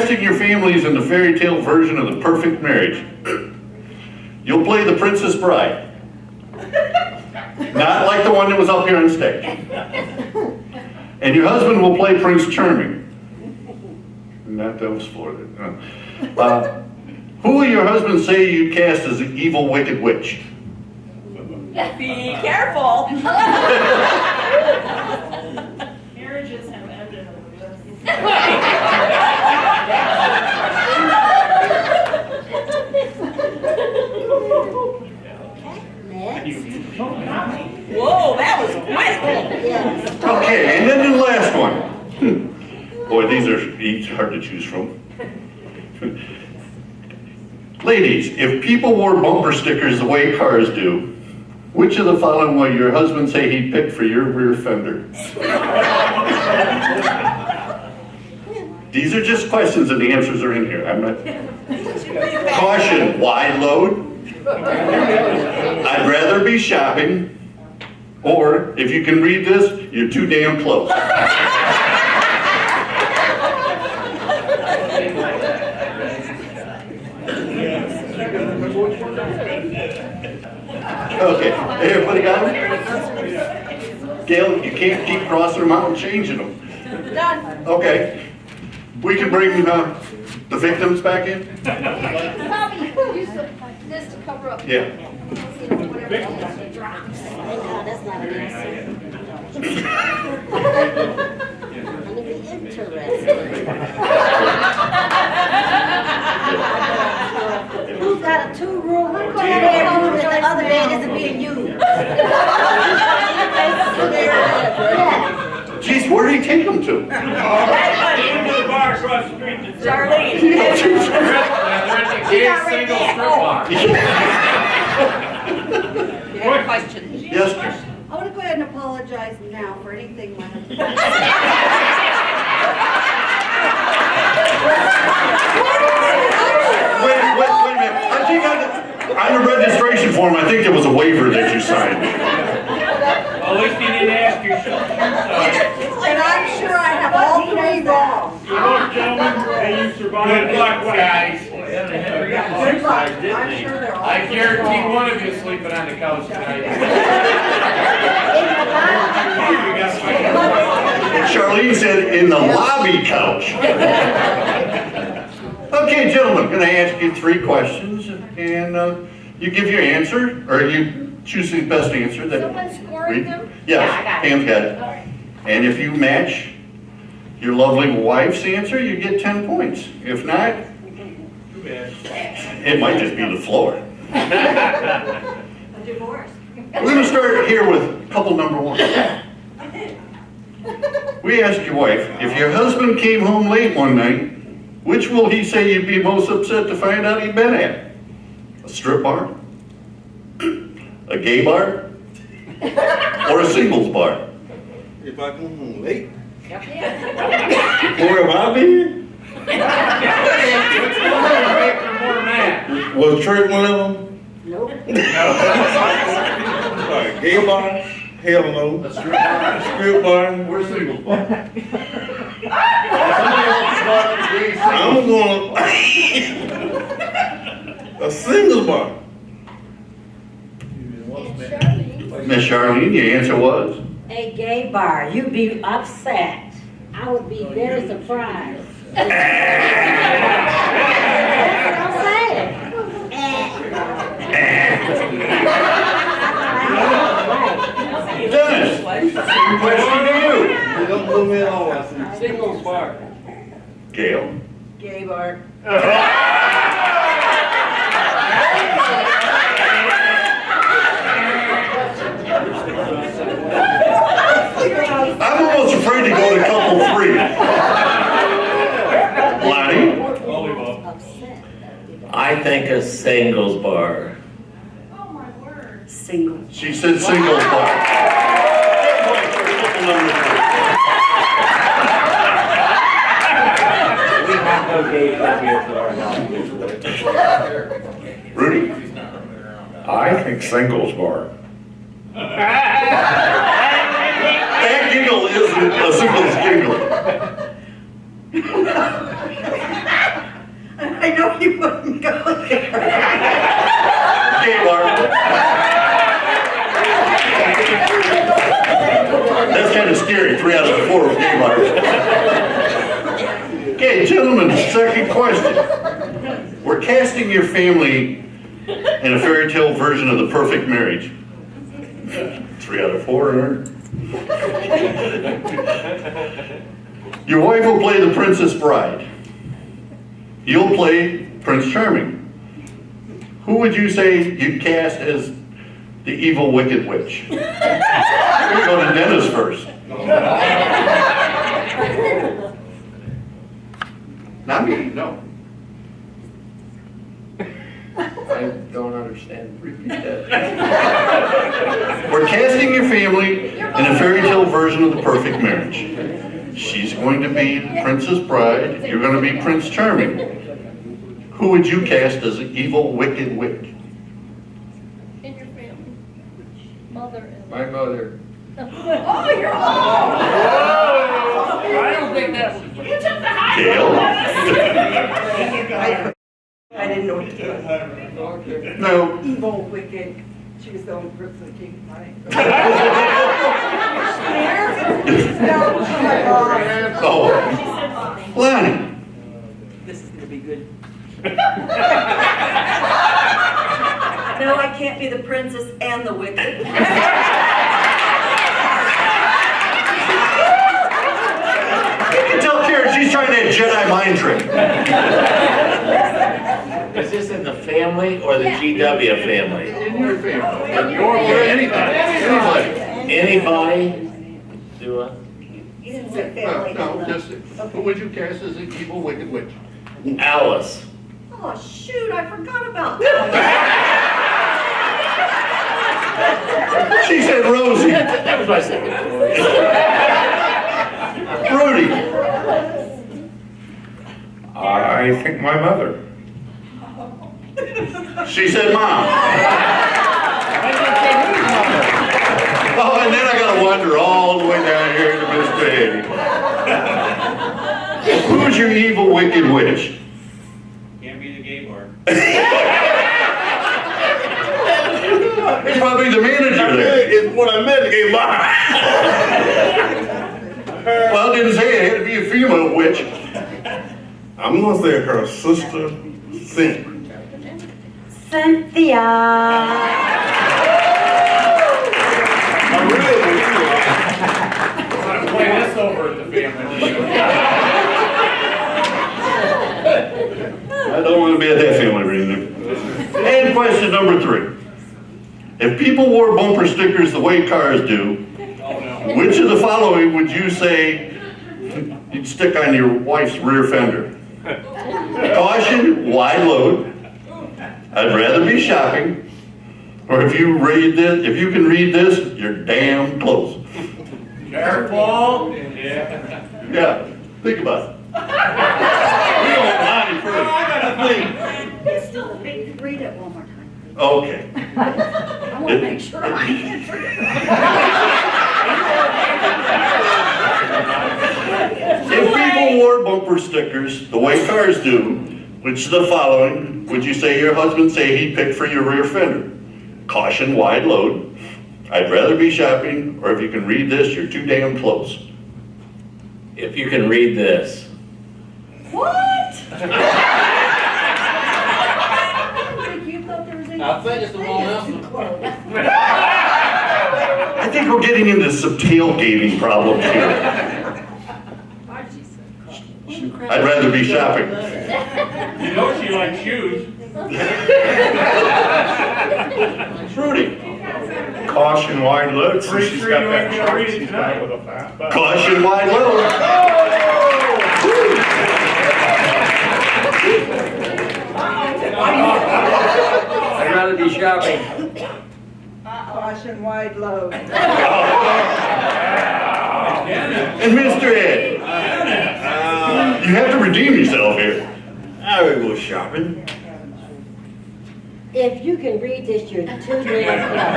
casting your families in the fairy tale version of the perfect marriage, you'll play the Princess Bride. Not like the one that was up here on stage. And your husband will play Prince Charming. Not that was Florida. No. Who will your husband say you cast as the evil, wicked witch? Be careful. Marriages have ended over this. Whoa, that was quick. Okay, and then the last one. Boy, these are hard to choose from. Ladies, if people wore bumper stickers the way cars do, which of the following will your husband say he picked for your rear fender? These are just questions and the answers are in here. I'm not... Caution, wide load. I'd rather be shopping. Or, if you can read this, you're too damn close. Okay, everybody got them? Gail, you can't keep crossing them out and changing them. Done. Okay. We can bring the victims back in? Probably use this to cover up. Yeah. That's not an answer. Gonna be interesting. Who's got a two-room bedroom and the other bed isn't being used? Geez, where did he take them to? Into the bar across the street. Charlene. They're at the gay single strip bar. Good question. Yes, I want to go ahead and apologize now for anything my husband. Wait a minute. I think on the registration form, I think there was a waiver that you signed. Well, at least he didn't ask you. And I'm sure I have all three wrong. Look, gentlemen, may you survive. Good luck, guys. I'm sure they're all. I guarantee one of you sleeping on the couch tonight. Charlene said in the lobby couch. Okay, gentlemen, I'm going to ask you 3 questions, and you give your answer, or you choose the best answer. Someone scoring them? Yes, Yeah, I got it. Pam's got it. All right. And if you match your lovely wife's answer, you get 10 points. If not, it might just be the floor. A divorce. We're going to start here with couple number 1. We asked your wife, if your husband came home late one night, which will he say you'd be most upset to find out he'd been at? A strip bar? A gay bar? Or a singles bar? If I come home late, Where have I been? was church one of them? Nope. Gay bar? Hell no. A strip bar? Strip bar? Or a singles bar? I'm going a singles bar. Miss Charlene, your answer was? A gay bar, you'd be upset. I would be very surprised. That's what I'm saying. Dennis, same question to you. Don't put me at all. I see. Singles bar. Gail. Gay bar. I'm almost afraid to go to couple 3. Lonnie? I think a singles bar. Oh, my word. Single. She said singles bar. Couple number 3. Rudy? I think singles bar. That giggle isn't a singles giggle. I know you wouldn't go there. Gay bar. That's kind of scary, 3 out of 4 of gay bars. Okay, gentlemen, second question. We're casting your family in a fairy tale version of the perfect marriage. 3 out of 4, huh? Your wife will play the Princess Bride. You'll play Prince Charming. Who would you say you'd cast as the evil wicked witch? We're gonna go to Dennis first. Not me, no. I don't understand. Repeat that. We're casting your family in a fairy tale version of the perfect marriage. She's going to be Princess Bride. You're going to be Prince Charming. Who would you cast as the evil wicked witch? In your family. Mother-in-law. My mother. Oh, you're all. I don't think that was. You took the high Gail? I didn't know what to do. No. Evil, wicked. She was the only person that came to mind. No, oh my God. Oh, Lonnie. This is gonna be good. No, I can't be the princess and the wicked. Tell Karen she's trying that Jedi mind trick. Is this in the family or the GW family? In your family. Your Anybody. Anybody? Do I? You didn't say family. No, just, who would you cast as the evil wicked witch? Alice. Oh, shoot, I forgot about that. She said Rosie. That was my second choice. Rudy. I think my mother. She said Mom. Oh, and then I gotta wander all the way down here to Mr. Eddie. Who's your evil wicked witch? Can't be the gay bar. He's probably the manager there. It's what I meant to get by. Well, I didn't say it had to be a female witch. I'm gonna say her sister, Cynthia. Cynthia. I'm really I'm gonna play this over at the family. I don't want to be at that family reunion. And question number 3. If people wore bumper stickers the way cars do, which of the following would you say you'd stick on your wife's rear fender? Caution, wide load. I'd rather be shopping. Or if you can read this, you're damn close. Careful. Yeah, think about it. We don't lie first. Read it one more time. Okay. I want to make sure I answer it. If people wore bumper stickers the way cars do, which of the following would you say your husband say he picked for your rear fender? Caution, wide load. I'd rather be shopping, or if you can read this, you're too damn close. If you can read this. What? You thought there was any. I think it's the wrong answer. I think we're getting into some tailgating problems here. I'd rather be shopping. You know she likes shoes. Rudy. Caution, wide load. Pretty Since she's sure got you that ain't gonna truck, read it she's tonight. got with a fat butt. Caution, wide load. I'd rather be shopping. Caution, wide load. And Mr. Ed, you have to redeem yourself here. I would go shopping. If you can read this, you're too damn close.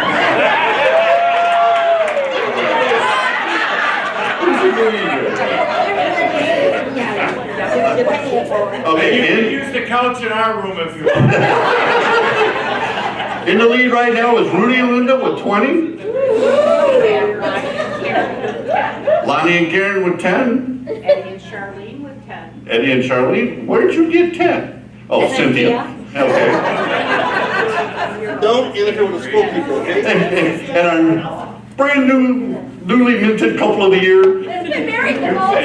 You're paying for it. Okay, You can use the couch in our room if you want. in the lead right now is Rudy and Linda with 20. Lonnie and Karen with 10. Eddie and Charlene with 10. Eddie and Charlene, where did you get 10? Oh, Cynthia. Okay. Don't interfere with the school people, okay? And our brand newly minted couple of the year. It's been married the most.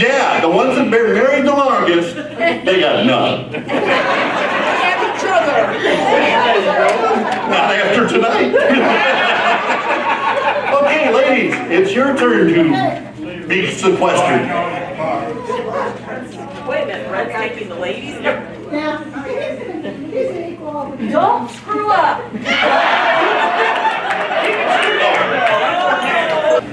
Yeah, the ones that been married the longest, they got none. Have each other. Not after tonight. Okay, ladies, it's your turn to be sequestered. Wait a minute, Red's taking the ladies? Now, he's an equal. Don't screw up.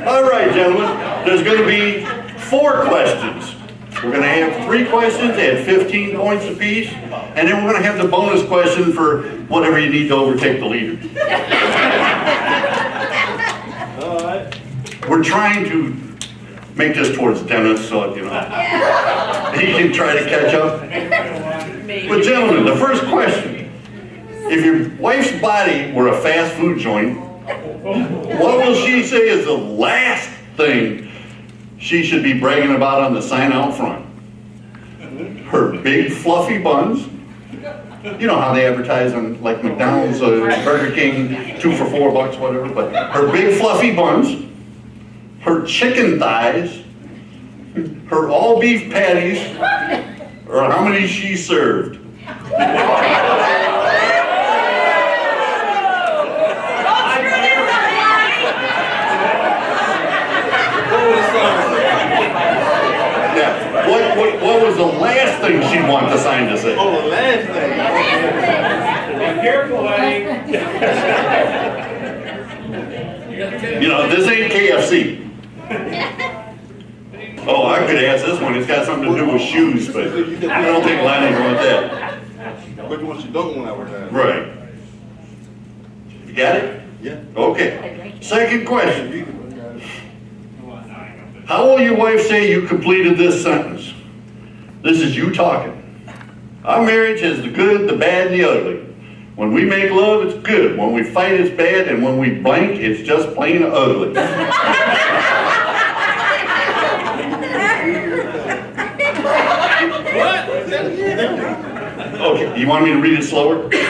All right, gentlemen, there's going to be 4 questions. We're going to have 3 questions at 15 points apiece, and then we're going to have the bonus question for whatever you need to overtake the leader. We're trying to make this towards Dennis, so you know he can try to catch up. But gentlemen, the first question: if your wife's body were a fast food joint, what will she say is the last thing she should be bragging about on the sign out front? Her big fluffy buns. You know how they advertise on like McDonald's, Burger King, 2 for $4, whatever. But her big fluffy buns, her chicken thighs, her all beef patties, or how many she served. Yeah. What was the last thing she'd want the sign to say? Oh, the last thing. Be careful, Eddie. You know, this ain't KFC. Oh, I could ask this one. It's got something to do with shoes, but I don't think Lonnie wants that. Which one you don't want advertised? Right. You got it? Yeah. Okay. Second question. How will your wife say you completed this sentence? This is you talking. Our marriage has the good, the bad, and the ugly. When we make love, it's good. When we fight, it's bad. And when we blank, it's just plain ugly. What? Okay, you want me to read it slower? They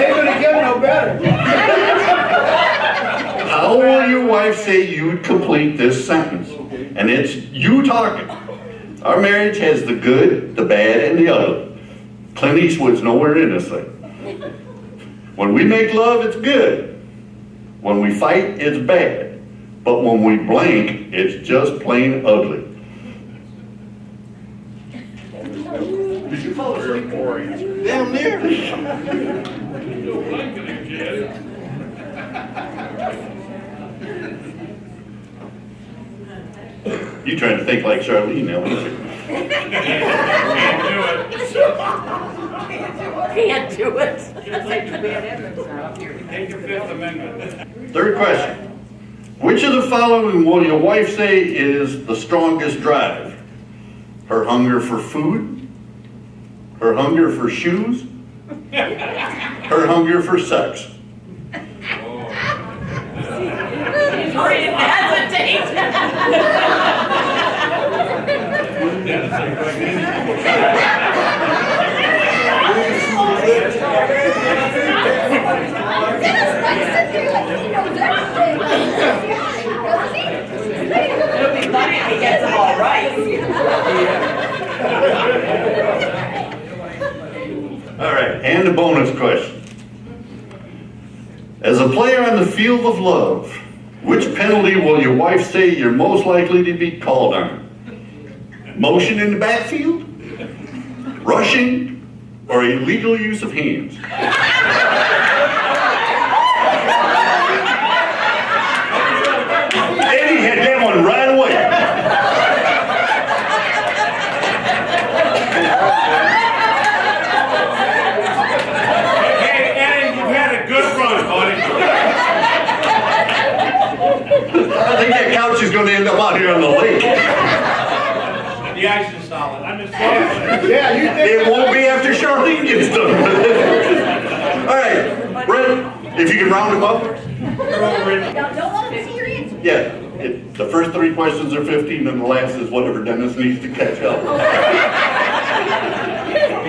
gonna get no better. How will your wife say you'd complete this sentence? And it's you talking. Our marriage has the good, the bad, and the ugly. Clint Eastwood's nowhere in this thing. When we make love, it's good. When we fight, it's bad. But when we blank, it's just plain ugly. Did you fall asleep, Corey? Damn near. You trying to think like Charlene now, aren't you? Can't do it. Take your 5th Amendment. Third question. Which of the following will your wife say is the strongest drive? Her hunger for food? Her hunger for shoes? Her hunger for sex? Or you hesitate. It'll be funny if he gets them all right. All right, and a bonus question. As a player on the field of love, which penalty will your wife say you're most likely to be called on? Motion in the backfield? Rushing? Or illegal use of hands? Eddie had that one right away. Hey, Eddie, you had a good run, buddy. I think that couch is going to end up out here on the lake. Yeah, you think. It won't be after Charlene gets done with it. All right, Brett, if you can round them up. Don't let them see your answer. Yeah, the first 3 questions are 15, and the last is whatever Dennis needs to catch up. Do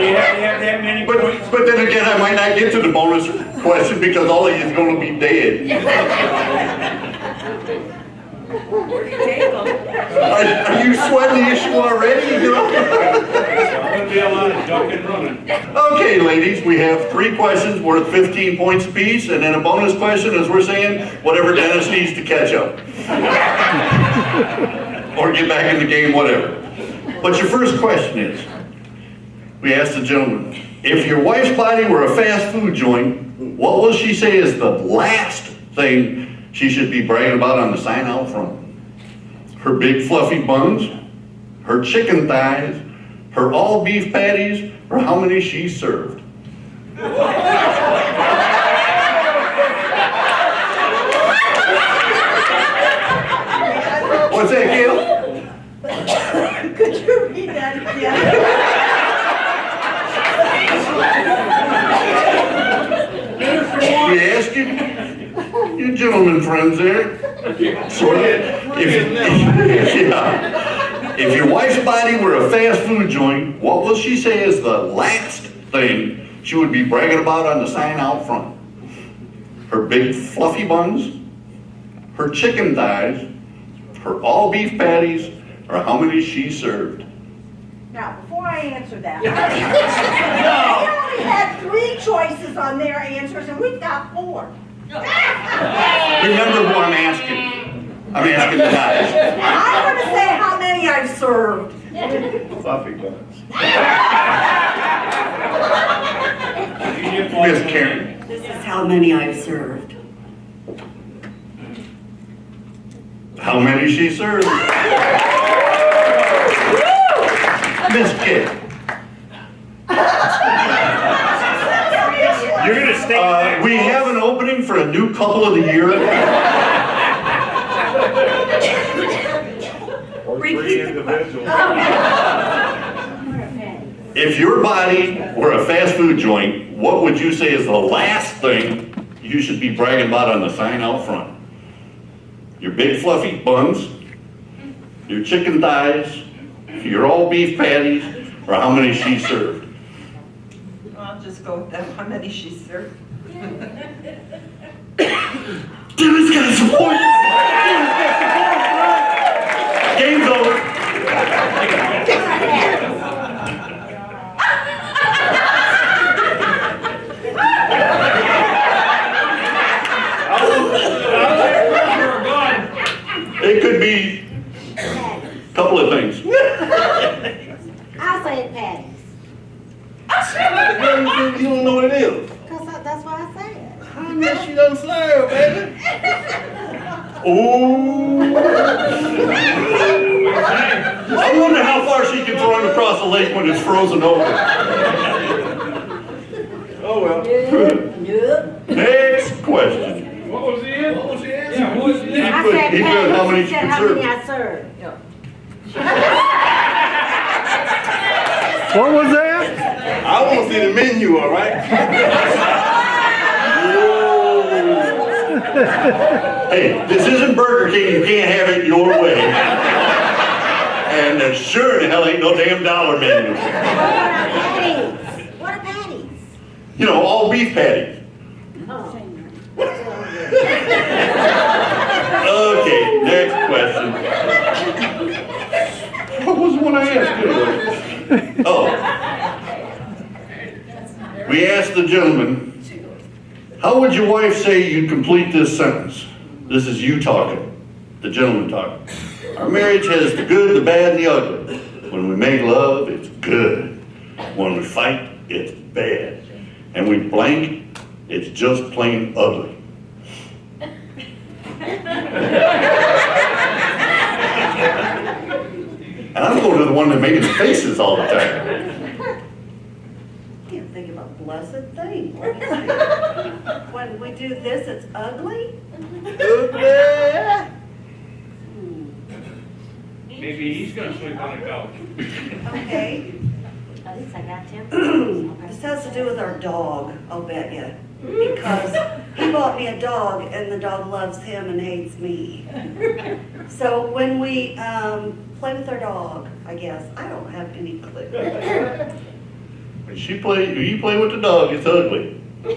you have to have that many points? But then again, I might not get to the bonus question because all of you is going to be dead. Where do you take them? Are you sweating the issue already? There's gonna be a lot of ducking running. Okay, ladies, we have 3 questions worth 15 points apiece, and then a bonus question, as we're saying, whatever Dennis needs to catch up. Or get back in the game, whatever. But your first question is, we asked the gentleman, if your wife's body were a fast food joint, what will she say is the last thing she should be bragging about on the sign out front? Her big fluffy buns, her chicken thighs, her all beef patties, or how many she served? What's that, Gail? Could you read that again? We asked you gentlemen friends there, sort of, if your wife's body were a fast food joint, what will she say is the last thing she would be bragging about on the sign out front? Her big fluffy buns, her chicken thighs, her all beef patties, or how many she served? Now, before I answer that, they only had 3 choices on their answers, and we've got 4. Remember who I'm asking. I'm asking the guys. I'm going to say how many I've served. Fluffy buns. Miss Karen. This is how many I've served. How many she served? Miss Kid. You're gonna stay. We have an opening for a new couple of the year. Repeat the question. If your body were a fast food joint, what would you say is the last thing you should be bragging about on the sign out front? Your big fluffy buns, your chicken thighs, your all beef patties, or how many she served? I'll just go with that, how many she served. Dennis got some points! Game's over. It could be a couple of things. I'll say patties. You don't know what it is. Cause that's what I said. How much she done serve, baby? Ooh. I wonder how far she can throw him across the lake when it's frozen over. Oh, well. Next question. What was the answer? What was the answer? Yeah, what was the answer? I said He put patties. how many He she said could how serve. many I served. What was that? I want to see the menu, all right? Hey, this isn't Burger King. You can't have it your way. And there sure the hell ain't no damn dollar menu. What are patties? What are patties? You know, all beef patties. Okay, next question. What was the one I asked you? Oh. We asked the gentleman, how would your wife say you'd complete this sentence? This is you talking, the gentleman talking. Our marriage has the good, the bad, and the ugly. When we make love, it's good. When we fight, it's bad. And we blank, it's just plain ugly. And I'm going to the one that making faces all the time. Can't think of a blessed thing. When we do this, it's ugly? Maybe he's gonna sleep on the couch. Okay, At least I got him. this has to do with our dog, I'll bet you. Because he bought me a dog and the dog loves him and hates me. So when we play with our dog, I guess, I don't have any clue. When you play with the dog, it's ugly. You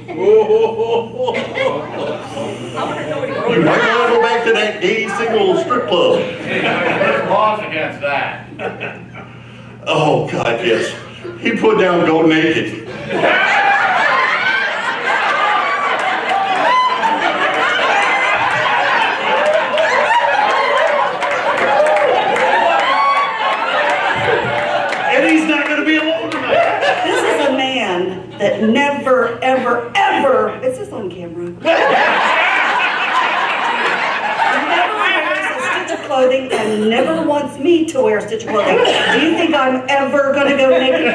might want to go back to that gay single strip club. There's laws against that. Oh, God, yes. He put down go naked. And he's not going to be alone tonight. This is a man that never, ever, ever, is this on camera? Never wears a stitch of clothing and never wants me to wear a stitch of clothing. Do you think I'm ever gonna go naked?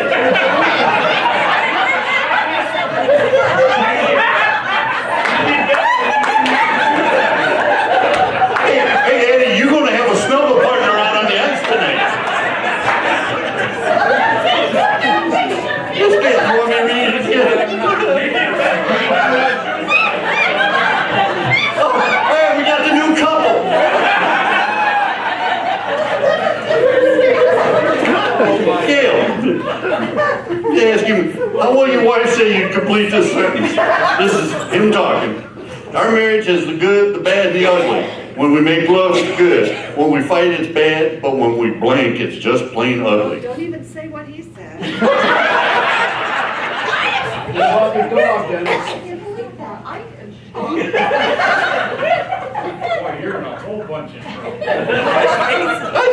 Hey, Eddie, you're going to have a snuggle partner out on the ice tonight. Let's get you want me to read it again? Oh, hey, we got the new couple. Gail, ask him, how will your wife say you complete this sentence? This is him talking. Our marriage has the good, the bad, and the ugly. When we make love, it's good. When we fight, it's bad. But when we blank, it's just plain ugly. Don't even say what he said. Just walk your dog, Dennis. I can't believe that. I am Boy, you're in a whole bunch of trouble. I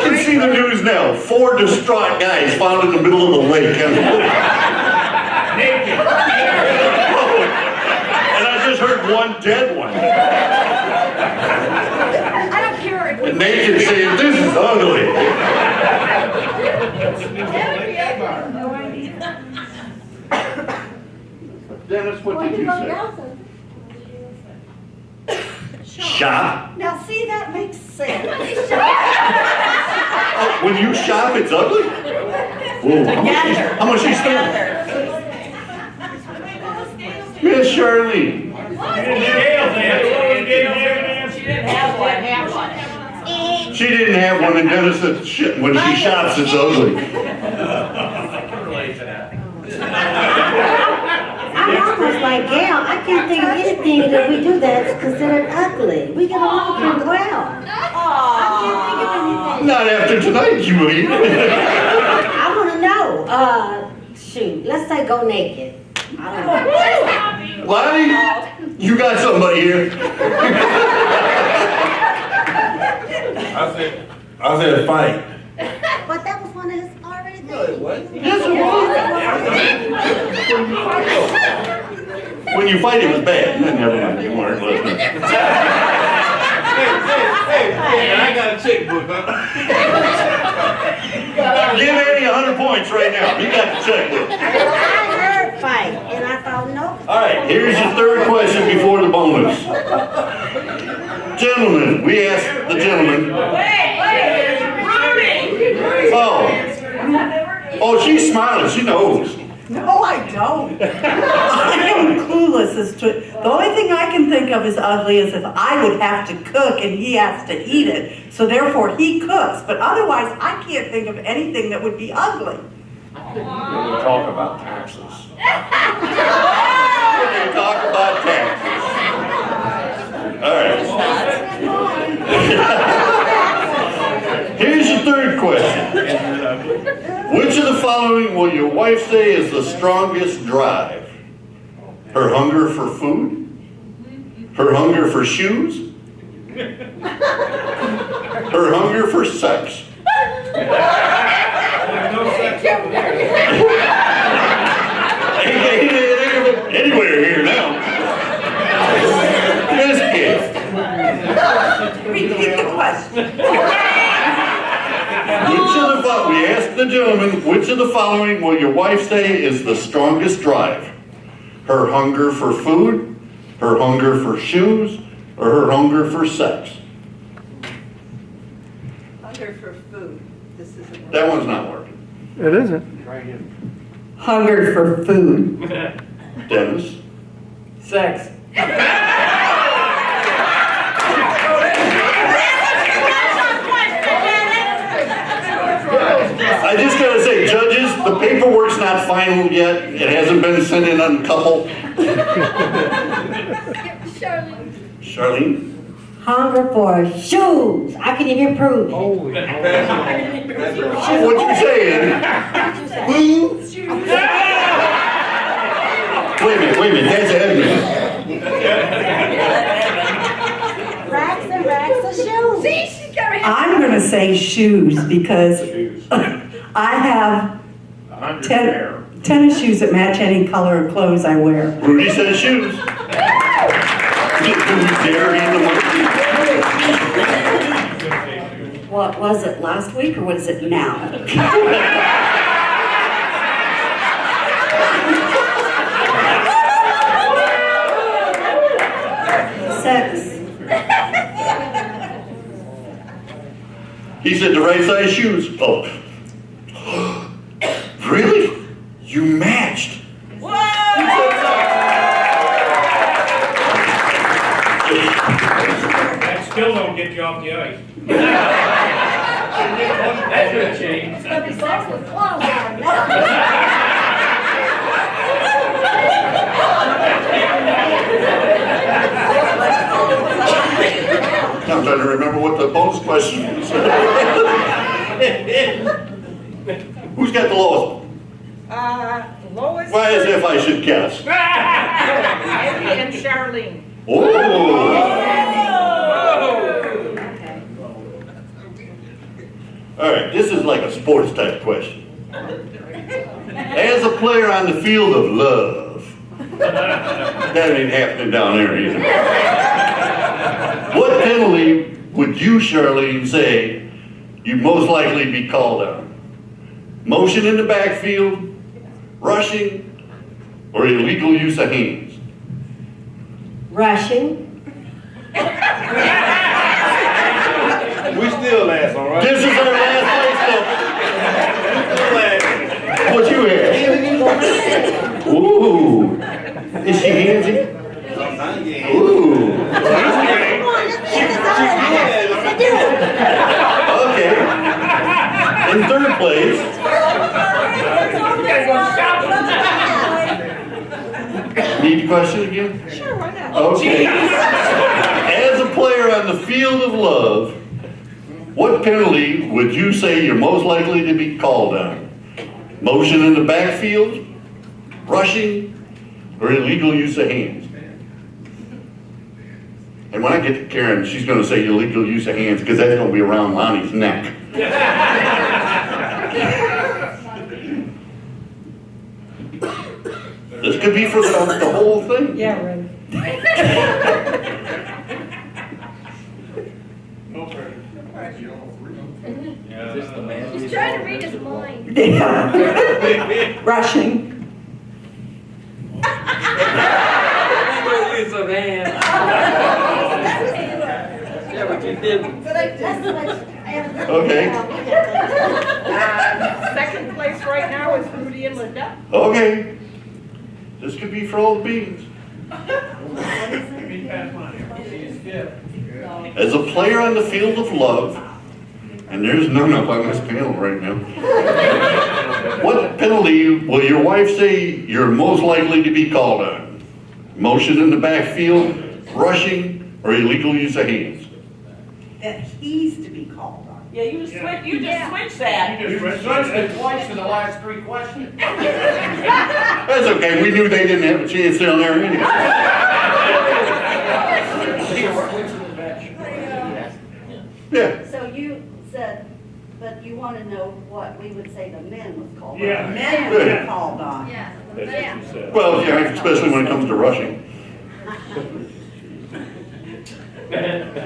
can see the news now. 4 distraught guys found in the middle of the lake. Naked. And I just heard one dead one. I don't care if And naked saying, this is ugly. Dennis, what did you say? Shop? Now, see, that makes sense. Oh, when you shop, it's ugly? Whoa, how much you spend? Miss Charlene. She didn't have one, and Dennis said, shit, when she shops, it's ugly. I'm almost like Gail. I can't think of anything that we do that's considered ugly. We get along pretty well. I can't think of anything. Not after tonight, Julie. I want to know. Shoot, let's say go naked. I don't know. Lonnie, you got somebody here. I said fight. But that was one of his already things. Yes, it was. When you fight, it was bad. Never mind, you weren't listening. Hey, I got a checkbook, huh? Give Eddie 100 points right now. You got the checkbook. I heard fight, and I thought, no. All right, here's your third question before the bonus. Gentlemen, we asked the gentleman. Oh, she's smiling. She knows. No, I don't. I am clueless as to, the only thing I can think of as ugly is if I would have to cook and he has to eat it. So therefore he cooks, but otherwise I can't think of anything that would be ugly. We'll talk about taxes. We're talk about taxes. All right. Here's your third question. Which of the following will your wife say is the strongest drive? Her hunger for food? Her hunger for shoes? Her hunger for sex? Anywhere here now. This kid. Repeat the question. We asked the gentleman, which of the following will your wife say is the strongest drive? Her hunger for food, her hunger for shoes, or her hunger for sex? Hunger for food. That one's not working. It isn't. Hunger for food. Dennis? Sex. I just gotta say, judges, the paperwork's not final yet. It hasn't been sent in on couple. Charlene? Hunger for shoes. I can even prove it. What you saying? Who? Wait a minute, that's admin. Racks and racks of shoes. I'm gonna say shoes because I have 10 tennis shoes that match any color of clothes I wear. Rudy says shoes. Who's there in the market? What was it, last week, or what is it now? Sex. He said the right size shoes. Oh. Really? You matched. That still don't get you off the ice. That's gonna change. It's gonna be sex with clothes on now. I'm trying to remember what the bonus question was. Who's got the lowest? Lois. Why as if I should guess? Andy and Charlene. Oh! All right, this is like a sports type question. As a player on the field of love, that ain't happening down there either. What penalty would you, Charlene, say you'd most likely be called on? Motion in the backfield, rushing, or illegal use of hands? Rushing. We still last, all right? This is our last place, though. What you have? Ooh. Is she handsy? Ooh. Okay. In third place. Need the question again? Sure, why not? Okay. As a player on the field of love, what penalty would you say you're most likely to be called on? Motion in the backfield, rushing, or illegal use of hands? And when I get to Karen, she's going to say illegal use of hands because that's going to be around Lonnie's neck. This could be for the whole thing. Yeah, right. He's trying to read his mind. Yeah. Rushing. Use of hands. Yeah, but you didn't. Okay. Second place right now is Rudy and Linda. Okay. This could be for all the beans. As a player on the field of love, and there's none up on this panel right now, what penalty will your wife say you're most likely to be called on? Motion in the backfield, rushing, or illegal use of hands? That he's to be called on. Yeah, you just switched that. You just switched it twice in the last 3 questions. That's okay, we knew they didn't have a chance down there anyway. Yeah. So you said, but you want to know what we would say the men was called. Yeah. Men were called on. Yeah. Well, yeah, especially when it comes to rushing. Karen's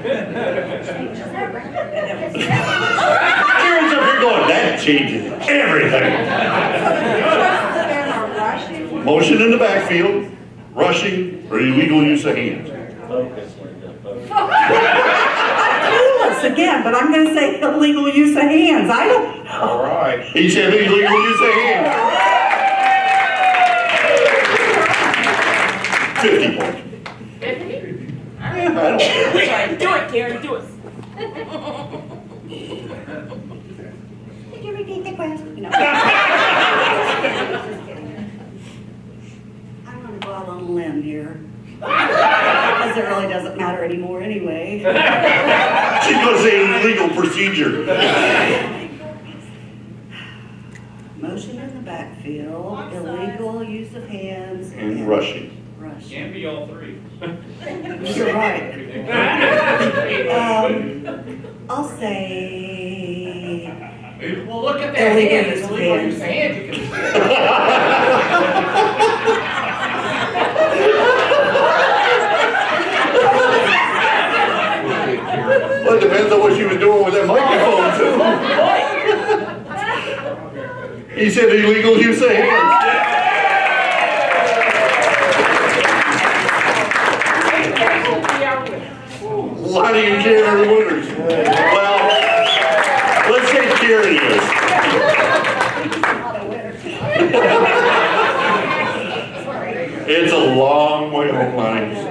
up here going, that changes everything. Motion in the backfield, rushing, or illegal use of hands. Clueless again, but I'm gonna say illegal use of hands. I don't, All right. He said illegal use of hands. 50 points. 50? I don't care. Do it, Karen, do it. Did you repeat the question? No. I'm gonna go out on a limb here. Because it really doesn't matter anymore anyway. She's gonna say illegal procedure. Motion in the backfield, illegal use of hands. And rushing. Rush. Can't be all three. You're right. I'll say Well, look at that illegal hand. use It's of illegal hands. use of hands. You can see it. Well, it depends on what she was doing with that microphone too. He said illegal use of hands. Why do you care who winners? Well, let's say Karen is. It's a long way home, Lonnie.